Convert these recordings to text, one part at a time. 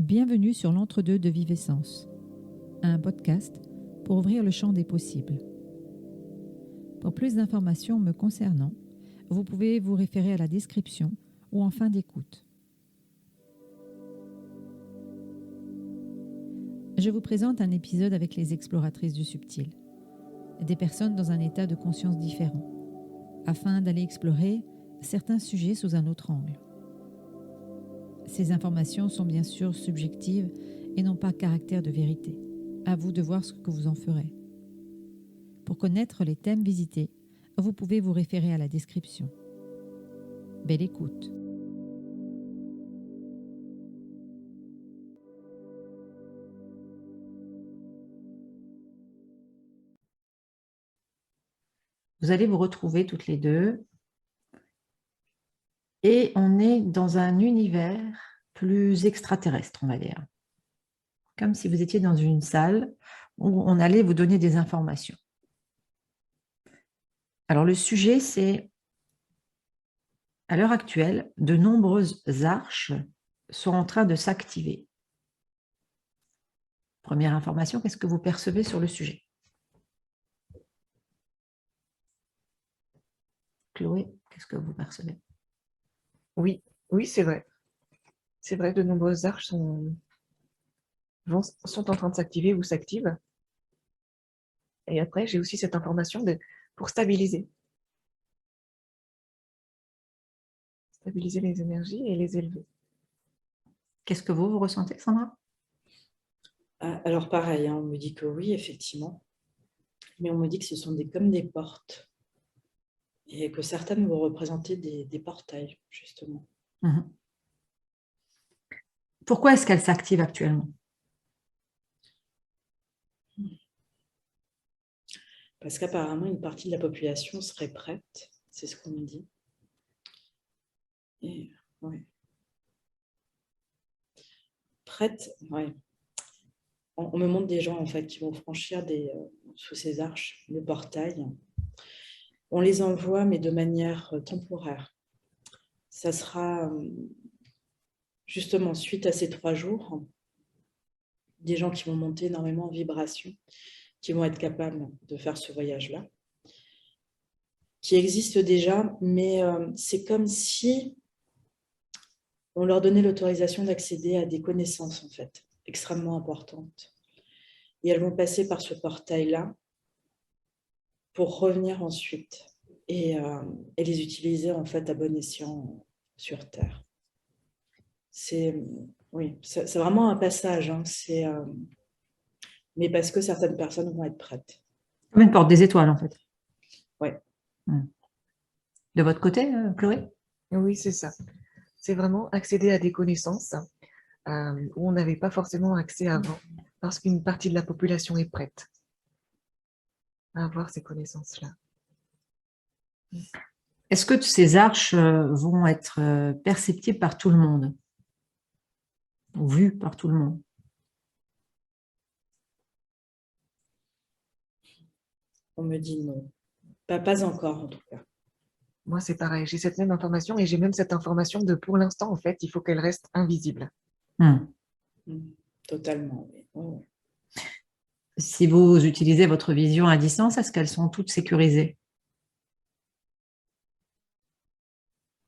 Bienvenue sur l'Entre-deux de Vivessence, un podcast pour ouvrir le champ des possibles. Pour plus d'informations me concernant, vous pouvez vous référer à la description ou en fin d'écoute. Je vous présente un épisode avec les exploratrices du subtil, des personnes dans un état de conscience différent, afin d'aller explorer certains sujets sous un autre angle. Ces informations sont bien sûr subjectives et n'ont pas caractère de vérité. À vous de voir ce que vous en ferez. Pour connaître les thèmes visités, vous pouvez vous référer à la description. Belle écoute. Vous allez vous retrouver toutes les deux et on est dans un univers plus extraterrestre, on va dire. Comme si vous étiez dans une salle où on allait vous donner des informations. Alors le sujet, c'est à l'heure actuelle, de nombreuses arches sont en train de s'activer. Première information, qu'est-ce que vous percevez sur le sujet? Chloé, qu'est-ce que vous percevez? Oui, c'est vrai. C'est vrai, de nombreuses arches sont en train de s'activer ou s'activent. Et après, j'ai aussi cette information pour stabiliser les énergies et les élever. Qu'est-ce que vous ressentez, Sandra? Alors pareil, on me dit que oui, effectivement, mais on me dit que ce sont comme des portes et que certaines vont représenter des portails, justement. Mhm. Pourquoi est-ce qu'elle s'active actuellement? Parce qu'apparemment, une partie de la population serait prête, c'est ce qu'on me dit. Et, ouais. Prête, ouais. On me montre des gens en fait qui vont franchir sous ces arches, le portail. On les envoie, mais de manière temporaire. Ça sera justement suite à ces 3 jours, des gens qui vont monter énormément en vibration, qui vont être capables de faire ce voyage-là, qui existe déjà, mais c'est comme si on leur donnait l'autorisation d'accéder à des connaissances, en fait, extrêmement importantes. Et elles vont passer par ce portail-là pour revenir ensuite et les utiliser, en fait, à bon escient sur Terre. C'est vraiment un passage, hein, mais parce que certaines personnes vont être prêtes. Comme une porte des étoiles, en fait. Oui. De votre côté, Chloé? Oui, c'est ça. C'est vraiment accéder à des connaissances où on n'avait pas forcément accès avant, parce qu'une partie de la population est prête à avoir ces connaissances-là. Est-ce que ces arches vont être perceptibles par tout le monde? Ou vues par tout le monde? On me dit non. Pas encore, en tout cas. Moi, c'est pareil. J'ai cette même information et j'ai même cette information de, pour l'instant, en fait, il faut qu'elle reste invisible. Totalement, oui. Oh. Si vous utilisez votre vision à distance, est-ce qu'elles sont toutes sécurisées?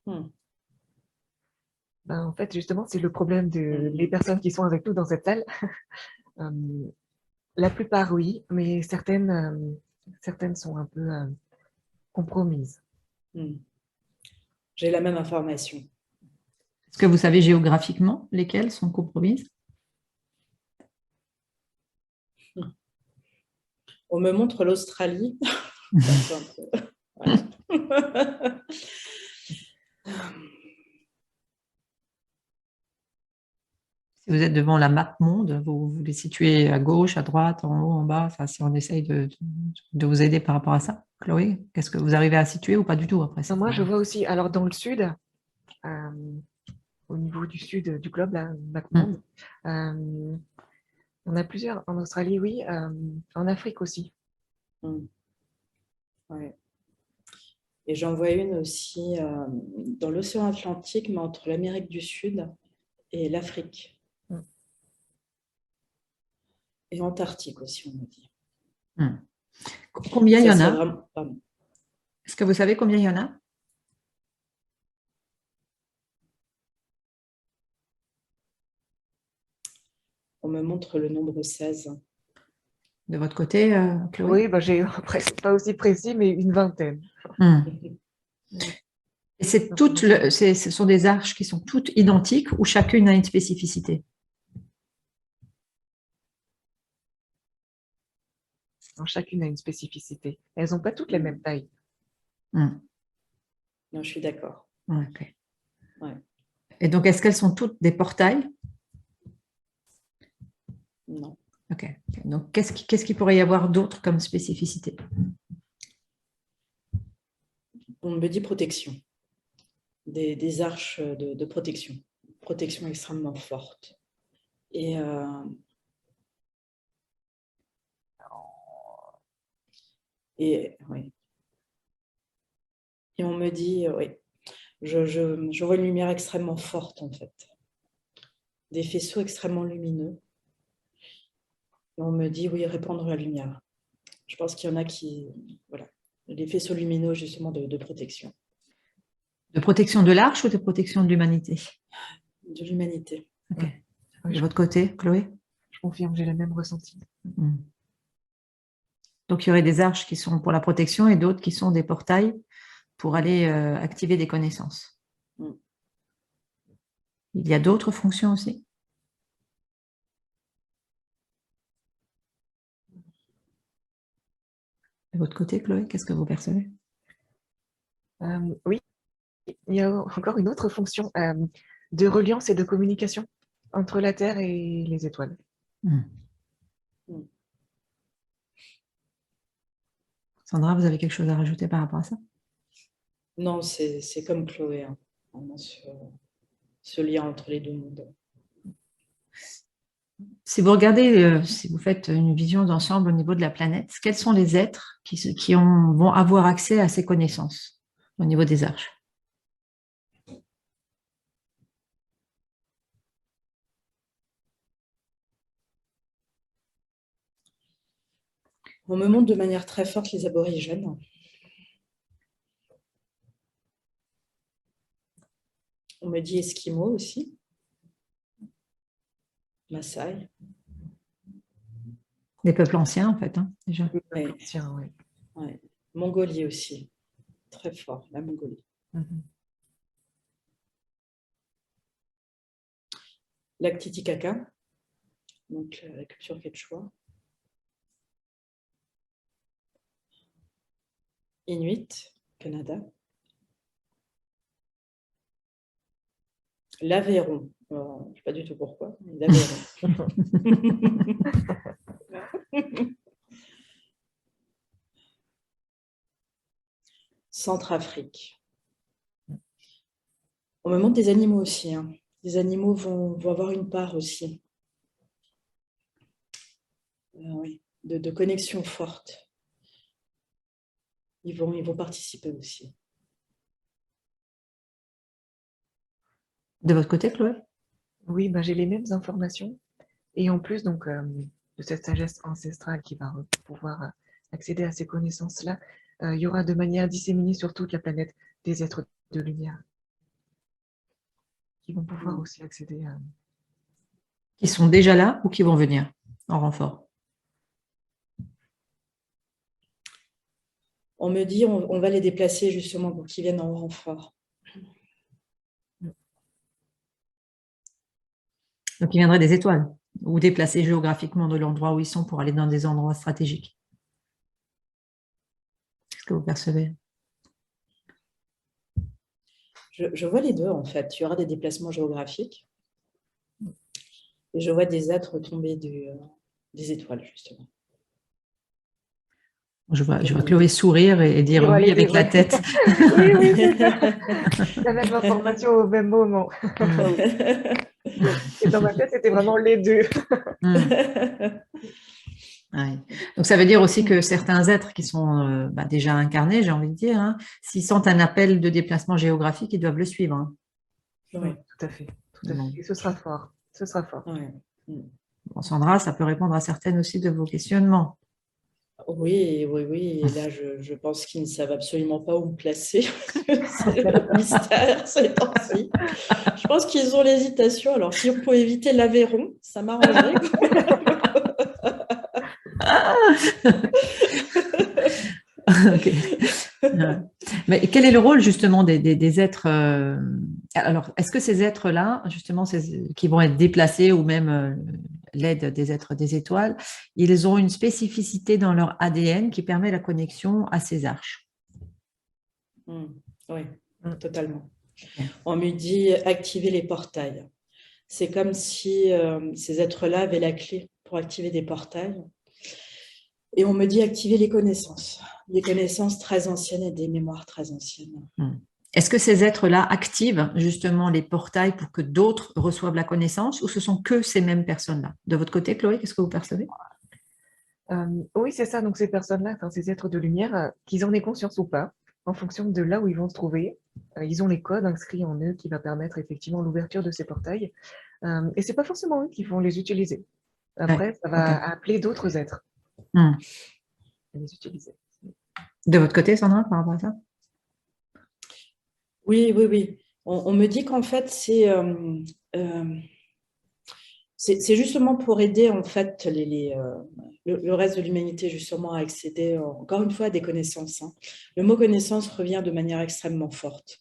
En fait, justement, c'est le problème des personnes qui sont avec nous dans cette salle. La plupart, oui, mais certaines sont un peu compromises. J'ai la même information. Est-ce que vous savez géographiquement lesquelles sont compromises? On me montre l'Australie. Si vous êtes devant la map monde, vous les situez à gauche, à droite, en haut, en bas, enfin, si on essaye de vous aider par rapport à ça. Chloé, qu'est-ce que vous arrivez à situer ou pas du tout après ça? Moi, je vois aussi, alors dans le sud, au niveau du sud du globe, là, map monde, on a plusieurs, en Australie, oui, en Afrique aussi. Ouais. Et j'en vois une aussi dans l'océan Atlantique, mais entre l'Amérique du Sud et l'Afrique. Et Antarctique aussi, on me dit. Combien il y en a? Vraiment... Est-ce que vous savez combien il y en a? On me montre le nombre 16. De votre côté, Chloé? Oui, bah, j'ai pas aussi précis, mais une vingtaine. Et ce sont des arches qui sont toutes identiques ou chacune a une spécificité? Chacune a une spécificité. Elles n'ont pas toutes la même taille. Non, je suis d'accord. Okay. Ouais. Et donc, est-ce qu'elles sont toutes des portails? Non. Ok. Donc, qu'est-ce qu'il pourrait y avoir d'autre comme spécificité? On me dit protection. Des arches de protection. Protection extrêmement forte. Et oui. Et on me dit, oui, je vois une lumière extrêmement forte, en fait. Des faisceaux extrêmement lumineux. Et on me dit, oui, répandre la lumière. Je pense qu'il y en a qui... Voilà. Les faisceaux lumineux, justement, de protection. De protection de l'arche ou de protection de l'humanité? De l'humanité. Ok. De votre côté, Chloé? Je confirme, j'ai le même ressenti. Donc, il y aurait des arches qui sont pour la protection et d'autres qui sont des portails pour aller activer des connaissances. Il y a d'autres fonctions aussi? De votre côté, Chloé, qu'est-ce que vous percevez? Oui, il y a encore une autre fonction de reliance et de communication entre la Terre et les étoiles. Sandra, vous avez quelque chose à rajouter par rapport à ça? Non, c'est comme Chloé, hein. Ce lien entre les deux mondes. Si vous regardez, si vous faites une vision d'ensemble au niveau de la planète, quels sont les êtres qui vont avoir accès à ces connaissances au niveau des arches? On me montre de manière très forte les aborigènes. On me dit Esquimaux aussi. Maasai. Des peuples anciens, en fait, hein, déjà. Des peuples anciens, oui. Ouais. Mongolie aussi. Très fort, la Mongolie. Lac Titicaca, donc la culture quechua. Inuit, Canada. L'Aveyron, je ne sais pas du tout pourquoi, mais l'Aveyron. Centrafrique. On me montre des animaux aussi. Hein. Les animaux vont avoir une part aussi. Oui, de connexion forte. Ils vont participer aussi. De votre côté, Chloé? Oui, ben, j'ai les mêmes informations. Et en plus, donc, de cette sagesse ancestrale qui va pouvoir accéder à ces connaissances-là, il y aura de manière disséminée sur toute la planète des êtres de lumière qui vont pouvoir aussi accéder à... Qui sont déjà là ou qui vont venir en renfort? On me dit on va les déplacer justement pour qu'ils viennent en renfort. Donc, ils viendraient des étoiles ou déplacés géographiquement de l'endroit où ils sont pour aller dans des endroits stratégiques. Qu'est-ce que vous percevez? Je vois les deux, en fait. Il y aura des déplacements géographiques. Et je vois des êtres tomber des étoiles, justement. Je vois Chloé sourire et dire oui avec la tête. Oui, c'est ça. La même information au même moment. Et dans ma tête, c'était vraiment les deux. Ouais. Donc, ça veut dire aussi que certains êtres qui sont déjà incarnés, j'ai envie de dire, hein, s'ils sentent un appel de déplacement géographique, ils doivent le suivre. Hein. Oui, tout à fait. Tout à fait. Et ce sera fort. Ce sera fort. Ouais. Bon, Sandra, ça peut répondre à certaines aussi de vos questionnements. Oui, oui, oui. Et là, je pense qu'ils ne savent absolument pas où me placer. C'est le mystère ces temps-ci. Je pense qu'ils ont l'hésitation. Alors, si on peut éviter l'Aveyron, ça m'arrangerait. Ok. Mais quel est le rôle justement des êtres alors, est-ce que ces êtres-là, justement, qui vont être déplacés ou même l'aide des êtres des étoiles, ils ont une spécificité dans leur ADN qui permet la connexion à ces arches? Oui, totalement. On me dit activer les portails. C'est comme si ces êtres-là avaient la clé pour activer des portails. Et on me dit activer les connaissances très anciennes et des mémoires très anciennes. Est-ce que ces êtres-là activent justement les portails pour que d'autres reçoivent la connaissance ou ce sont que ces mêmes personnes-là? De votre côté, Chloé, qu'est-ce que vous percevez? Oui, c'est ça. Donc, ces personnes-là, ces êtres de lumière, qu'ils en aient conscience ou pas, en fonction de là où ils vont se trouver, ils ont les codes inscrits en eux qui va permettre effectivement l'ouverture de ces portails. Et c'est pas forcément eux qui vont les utiliser. Après, ça va appeler d'autres êtres à les utiliser. De votre côté, Sandra, par rapport à ça? Oui, oui, oui. On me dit qu'en fait, c'est justement pour aider en fait le reste de l'humanité justement à accéder encore une fois à des connaissances. Le mot connaissance revient de manière extrêmement forte.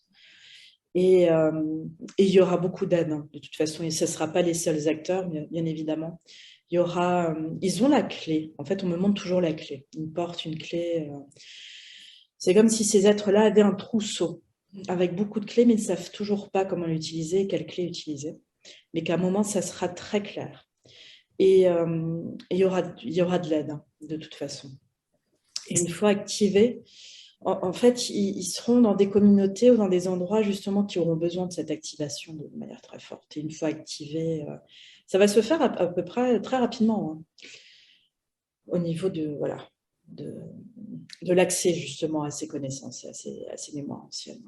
Et il y aura beaucoup d'aide de toute façon, et ce ne sera pas les seuls acteurs, bien évidemment. Ils ont la clé. En fait, on me montre toujours la clé. Ils portent une clé. C'est comme si ces êtres-là avaient un trousseau avec beaucoup de clés, mais ils ne savent toujours pas comment l'utiliser, quelle clé utiliser. Mais qu'à un moment, ça sera très clair. Et il y aura de l'aide, de toute façon. Et une fois activés, en fait, ils seront dans des communautés ou dans des endroits justement qui auront besoin de cette activation de manière très forte. Et une fois activés, ça va se faire à peu près très rapidement au niveau de l'accès justement à ces connaissances et à ces mémoires anciennes.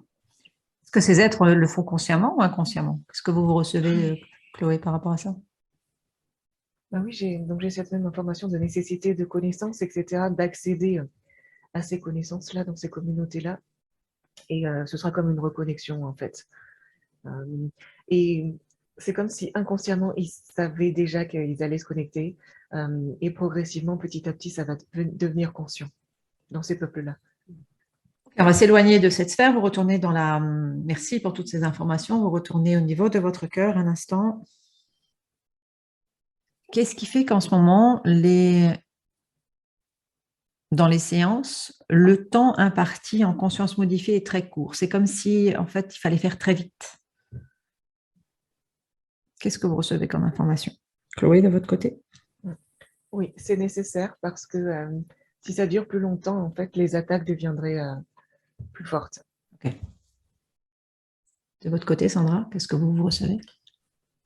Est-ce que ces êtres le font consciemment ou inconsciemment? Qu'est-ce que vous recevez, Chloé, par rapport à ça? Oui, j'ai cette même information de nécessité de connaissances, etc., d'accéder à ces connaissances-là, dans ces communautés-là. Et ce sera comme une reconnexion, en fait. Et c'est comme si inconsciemment, ils savaient déjà qu'ils allaient se connecter. Et progressivement, petit à petit, ça va devenir conscient dans ces peuples-là. On va s'éloigner de cette sphère. Vous retournez dans la... Merci pour toutes ces informations. Vous retournez au niveau de votre cœur un instant. Qu'est-ce qui fait qu'en ce moment, dans les séances, le temps imparti en conscience modifiée est très court? C'est comme si, en fait, il fallait faire très vite. Qu'est-ce que vous recevez comme information? Chloé, de votre côté? Oui, c'est nécessaire parce que si ça dure plus longtemps, en fait, les attaques deviendraient plus fortes. Okay. De votre côté, Sandra, qu'est-ce que vous recevez?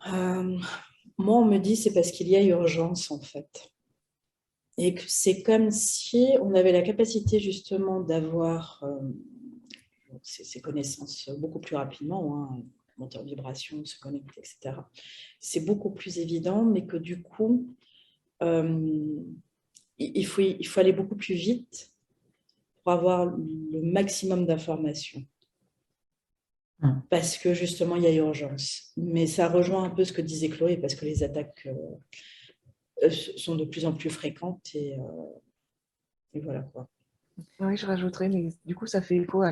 Moi, on me dit c'est parce qu'il y a urgence, en fait. Et que c'est comme si on avait la capacité justement d'avoir ces connaissances beaucoup plus rapidement, monter en vibration, se connecter, etc. C'est beaucoup plus évident, mais que du coup, il faut aller beaucoup plus vite pour avoir le maximum d'informations. Parce que justement, il y a urgence. Mais ça rejoint un peu ce que disait Chloé, parce que les attaques sont de plus en plus fréquentes et voilà quoi. Oui, je rajouterais, mais du coup, ça fait écho à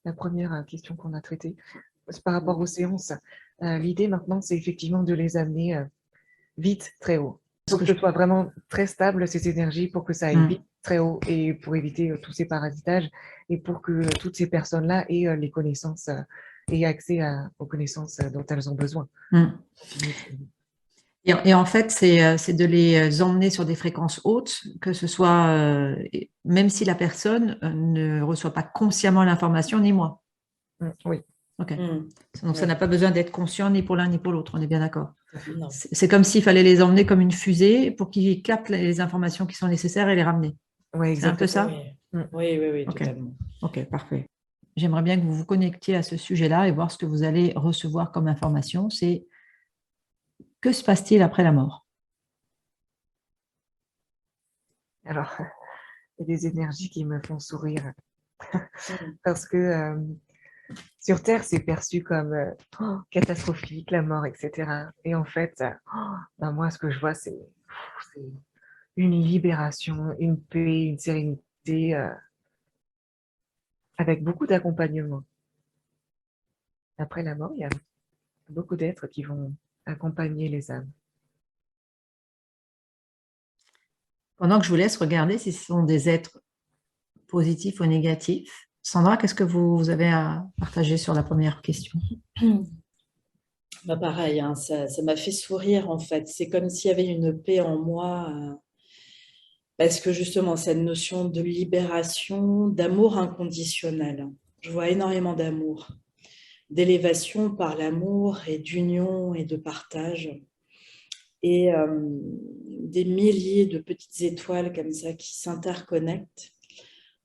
la première question qu'on a traitée. Par rapport aux séances, l'idée maintenant, c'est effectivement de les amener vite, très haut. Pour que ce soit vraiment très stable, ces énergies, pour que ça aille vite, très haut, et pour éviter tous ces parasitages, et pour que toutes ces personnes-là aient les connaissances, aient accès aux connaissances dont elles ont besoin. Et en fait, c'est de les emmener sur des fréquences hautes, que ce soit, même si la personne ne reçoit pas consciemment l'information, ni moi. Oui. Ok. Donc, ça n'a pas besoin d'être conscient ni pour l'un ni pour l'autre, on est bien d'accord. C'est comme s'il fallait les emmener comme une fusée pour qu'ils captent les informations qui sont nécessaires et les ramener. Oui, c'est un peu ça? Oui, totalement. Ok, parfait. J'aimerais bien que vous vous connectiez à ce sujet-là et voir ce que vous allez recevoir comme information. C'est que se passe-t-il après la mort? Alors, il y a des énergies qui me font sourire Mm. parce que sur Terre, c'est perçu comme catastrophique, la mort, etc. Et en fait, ben moi, ce que je vois, c'est une libération, une paix, une sérénité, avec beaucoup d'accompagnement. Après la mort, il y a beaucoup d'êtres qui vont accompagner les âmes. Pendant que je vous laisse regarder si ce sont des êtres positifs ou négatifs, Sandra, qu'est-ce que vous avez à partager sur la première question? Bah pareil, hein, ça m'a fait sourire en fait. C'est comme s'il y avait une paix en moi, parce que justement, cette notion de libération, d'amour inconditionnel, je vois énormément d'amour, d'élévation par l'amour et d'union et de partage. Et des milliers de petites étoiles comme ça qui s'interconnectent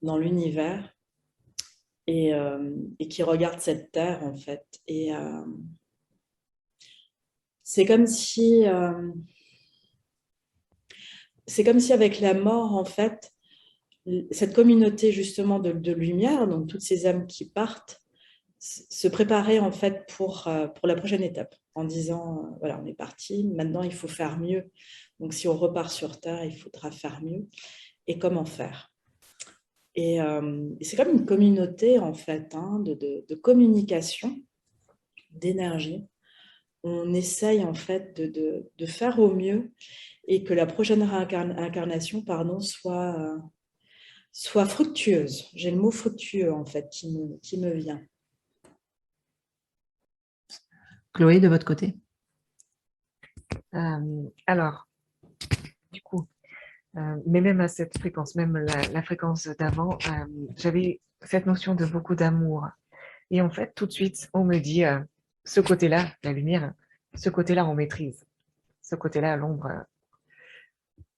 dans l'univers et qui regardent cette terre en fait. Et c'est comme si avec la mort en fait, cette communauté justement de lumière, donc toutes ces âmes qui partent, se préparer en fait pour la prochaine étape en disant voilà, on est parti, maintenant il faut faire mieux. Donc si on repart sur Terre, il faudra faire mieux. Et comment faire? Et c'est comme une communauté en fait hein, de communication, d'énergie. On essaye en fait de faire au mieux et que la prochaine incarnation pardon, soit fructueuse. J'ai le mot fructueux en fait qui me vient. Chloé, de votre côté? Alors, du coup, mais même à cette fréquence, même la fréquence d'avant, j'avais cette notion de beaucoup d'amour. Et en fait, tout de suite, on me dit, ce côté-là, la lumière, ce côté-là, on maîtrise. Ce côté-là, l'ombre,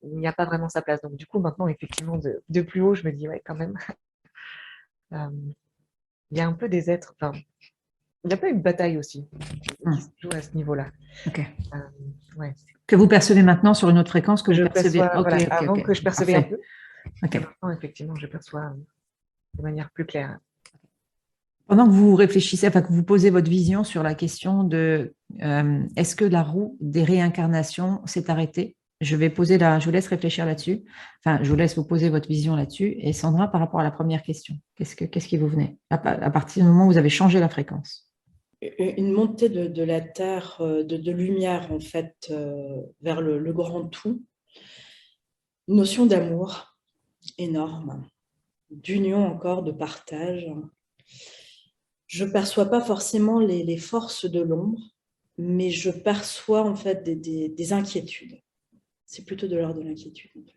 il n'y a pas vraiment sa place. Donc, du coup, maintenant, effectivement, de plus haut, je me dis, ouais, quand même, il y a un peu des êtres, enfin, il y a pas une bataille aussi qui se joue à ce niveau-là. Ok. Ouais. Que vous percevez maintenant sur une autre fréquence que Je vous percevez. perçois, Ok, voilà, ok, avant ok. que je percevais un Parfait. peu, Ok. et maintenant, effectivement, je perçois de manière plus claire. Pendant que vous réfléchissez, enfin que vous posez votre vision sur la question de est-ce que la roue des réincarnations s'est arrêtée? Je vous laisse réfléchir là-dessus. Enfin, je vous laisse vous poser votre vision là-dessus. Et Sandra, par rapport à la première question, qu'est-ce qui vous venait à partir du moment où vous avez changé la fréquence? Une montée de la Terre, de lumière en fait, vers le grand tout. Une notion d'amour énorme, d'union encore, de partage. Je ne perçois pas forcément les forces de l'ombre, mais je perçois en fait des inquiétudes. C'est plutôt de l'ordre de l'inquiétude. En fait.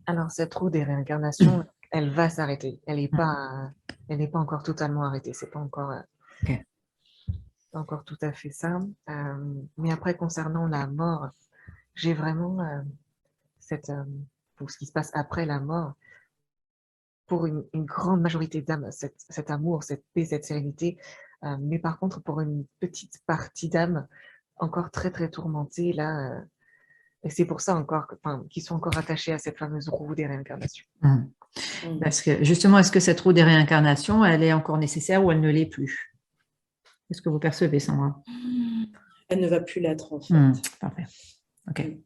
Alors, cette roue des réincarnations, elle va s'arrêter. Elle n'est pas encore totalement arrêtée. C'est pas encore, Ok. pas encore tout à fait ça. Mais après, concernant la mort, j'ai vraiment pour ce qui se passe après la mort, pour une grande majorité d'âmes, cet amour, cette paix, cette sérénité. Mais par contre, pour une petite partie d'âmes encore très, très tourmentées, là, et c'est pour ça encore qu'ils sont encore attachés à cette fameuse roue des réincarnations. Parce que justement, est-ce que cette roue des réincarnations, elle est encore nécessaire ou elle ne l'est plus? Qu'est-ce que vous percevez, Sandra? Elle ne va plus l'être en fait. Parfait. Ok.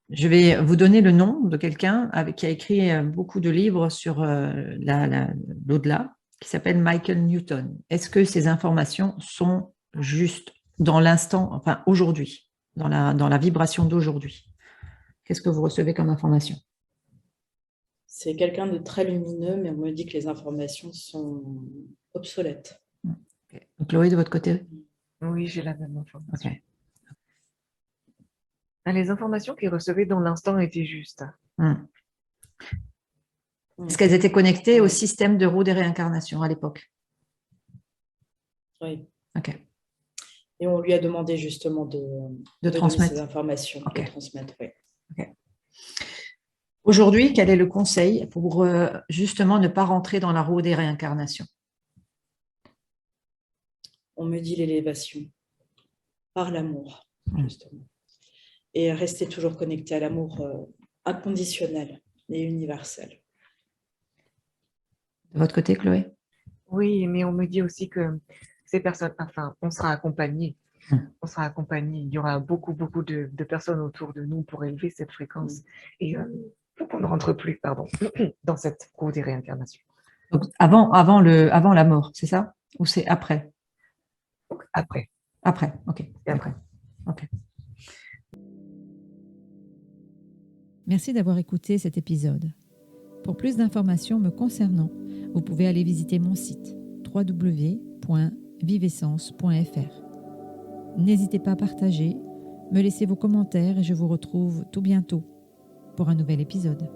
Je vais vous donner le nom de quelqu'un qui a écrit beaucoup de livres sur l'au-delà, qui s'appelle Michael Newton. Est-ce que ces informations sont justes dans l'instant, enfin aujourd'hui, dans la vibration d'aujourd'hui? Qu'est-ce que vous recevez comme information? C'est quelqu'un de très lumineux, mais on me dit que les informations sont obsolètes. Okay. Donc, Chloé, de votre côté? Oui, j'ai la même information. Okay. Les informations qu'ils recevaient dans l'instant étaient justes. Est-ce qu'elles étaient connectées au système de roue des réincarnations à l'époque? Oui. Ok. Et on lui a demandé justement de transmettre donner ces informations, okay. de transmettre. Oui. Okay. Aujourd'hui, quel est le conseil pour justement ne pas rentrer dans la roue des réincarnations? On me dit l'élévation par l'amour, justement. Et rester toujours connecté à l'amour inconditionnel et universel. De votre côté, Chloé? Oui, mais on me dit aussi que ces personnes, enfin, on sera accompagnés. On sera accompagnés. Il y aura beaucoup de personnes autour de nous pour élever cette fréquence. Et pour qu'on ne rentre plus, pardon, dans cette roue des réincarnations. Donc, avant la mort, c'est ça? Ou c'est après? Donc, après. Après, ok. Et après. Ok. Merci d'avoir écouté cet épisode. Pour plus d'informations me concernant, vous pouvez aller visiter mon site www.vivessence.fr. N'hésitez pas à partager, me laisser vos commentaires et je vous retrouve tout bientôt pour un nouvel épisode.